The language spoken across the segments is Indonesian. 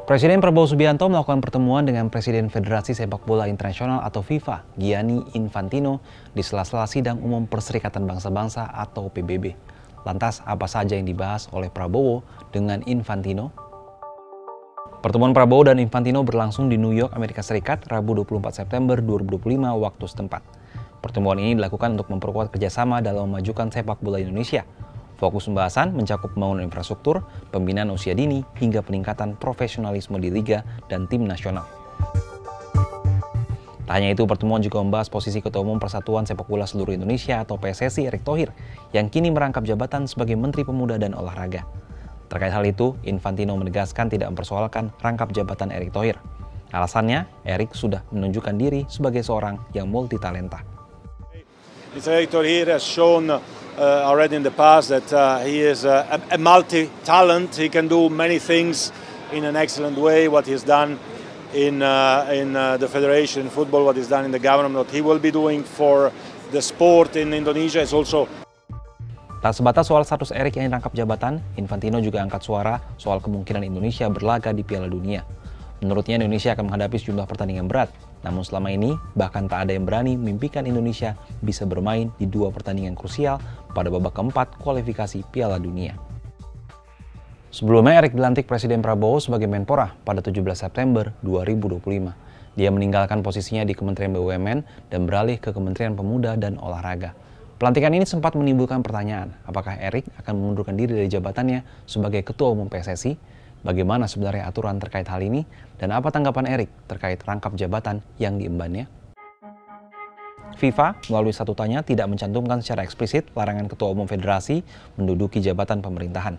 Presiden Prabowo Subianto melakukan pertemuan dengan Presiden Federasi Sepak Bola Internasional atau FIFA, Gianni Infantino, di sela-sela sidang umum Perserikatan Bangsa-Bangsa atau PBB. Lantas, apa saja yang dibahas oleh Prabowo dengan Infantino? Pertemuan Prabowo dan Infantino berlangsung di New York, Amerika Serikat, Rabu 24 September 2025 waktu setempat. Pertemuan ini dilakukan untuk memperkuat kerjasama dalam memajukan sepak bola Indonesia. Fokus pembahasan mencakup pembangunan infrastruktur, pembinaan usia dini, hingga peningkatan profesionalisme di liga dan tim nasional. Tak hanya itu, pertemuan juga membahas posisi Ketua Umum Persatuan Sepak Bola Seluruh Indonesia atau PSSI Erick Thohir, yang kini merangkap jabatan sebagai Menteri Pemuda dan Olahraga. Terkait hal itu, Infantino menegaskan tidak mempersoalkan rangkap jabatan Erick Thohir. Alasannya, Erick sudah menunjukkan diri sebagai seorang yang multitalenta. Erick Thohir has shown already in the past that he is a multi-talent. He can do many things in an excellent way. What he's done in the federation in football, what he's done in the government, what he will be doing for the sport in Indonesia is also. Tak sebatas soal status Erick yang dirangkap jabatan, Infantino juga angkat suara soal kemungkinan Indonesia berlaga di Piala Dunia. Menurutnya Indonesia akan menghadapi sejumlah pertandingan berat, namun selama ini bahkan tak ada yang berani memimpikan Indonesia bisa bermain di dua pertandingan krusial pada babak keempat kualifikasi Piala Dunia. Sebelumnya Erick dilantik Presiden Prabowo sebagai Menpora pada 17 September 2025. Dia meninggalkan posisinya di Kementerian BUMN dan beralih ke Kementerian Pemuda dan Olahraga. Pelantikan ini sempat menimbulkan pertanyaan, apakah Erick akan mengundurkan diri dari jabatannya sebagai Ketua Umum PSSI? Bagaimana sebenarnya aturan terkait hal ini, dan apa tanggapan Erick terkait rangkap jabatan yang diembannya? FIFA melalui statutannya tidak mencantumkan secara eksplisit larangan Ketua Umum Federasi menduduki jabatan pemerintahan.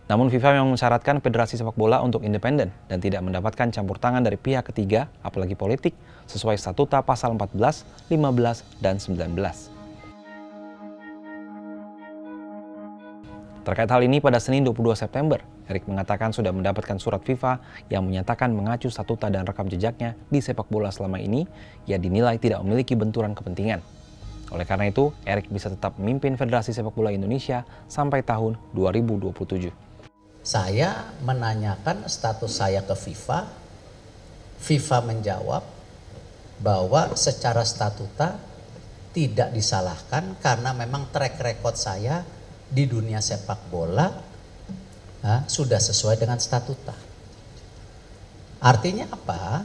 Namun FIFA memang mensyaratkan Federasi Sepak Bola untuk independen dan tidak mendapatkan campur tangan dari pihak ketiga, apalagi politik, sesuai statuta pasal 14, 15, dan 19. Terkait hal ini, pada Senin 22 September, Erick mengatakan sudah mendapatkan surat FIFA yang menyatakan mengacu statuta dan rekam jejaknya di sepak bola selama ini, ia dinilai tidak memiliki benturan kepentingan. Oleh karena itu, Erick bisa tetap memimpin Federasi Sepak Bola Indonesia sampai tahun 2027. Saya menanyakan status saya ke FIFA, FIFA menjawab bahwa secara statuta tidak disalahkan karena memang track record saya di dunia sepak bola sudah sesuai dengan statuta. Artinya apa?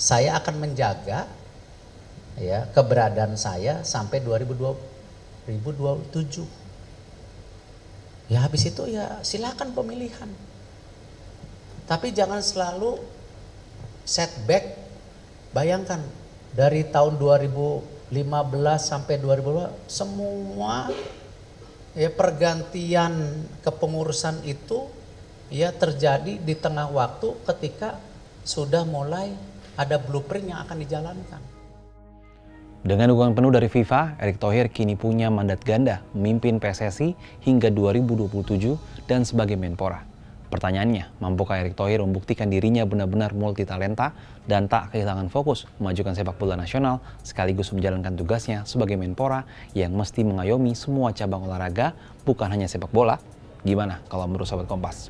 Saya akan menjaga keberadaan saya sampai 2027. Ya habis itu ya silakan pemilihan. Tapi jangan selalu setback. Bayangkan dari tahun 2015 sampai 2020 semua pergantian kepengurusan itu terjadi di tengah waktu ketika sudah mulai ada blueprint yang akan dijalankan. Dengan dukungan penuh dari FIFA, Erick Thohir kini punya mandat ganda memimpin PSSI hingga 2027 dan sebagai Menpora. Pertanyaannya, mampukah Erick Thohir membuktikan dirinya benar-benar multitalenta dan tak kehilangan fokus memajukan sepak bola nasional sekaligus menjalankan tugasnya sebagai Menpora yang mesti mengayomi semua cabang olahraga, bukan hanya sepak bola? Gimana kalau menurut Sobat Kompas?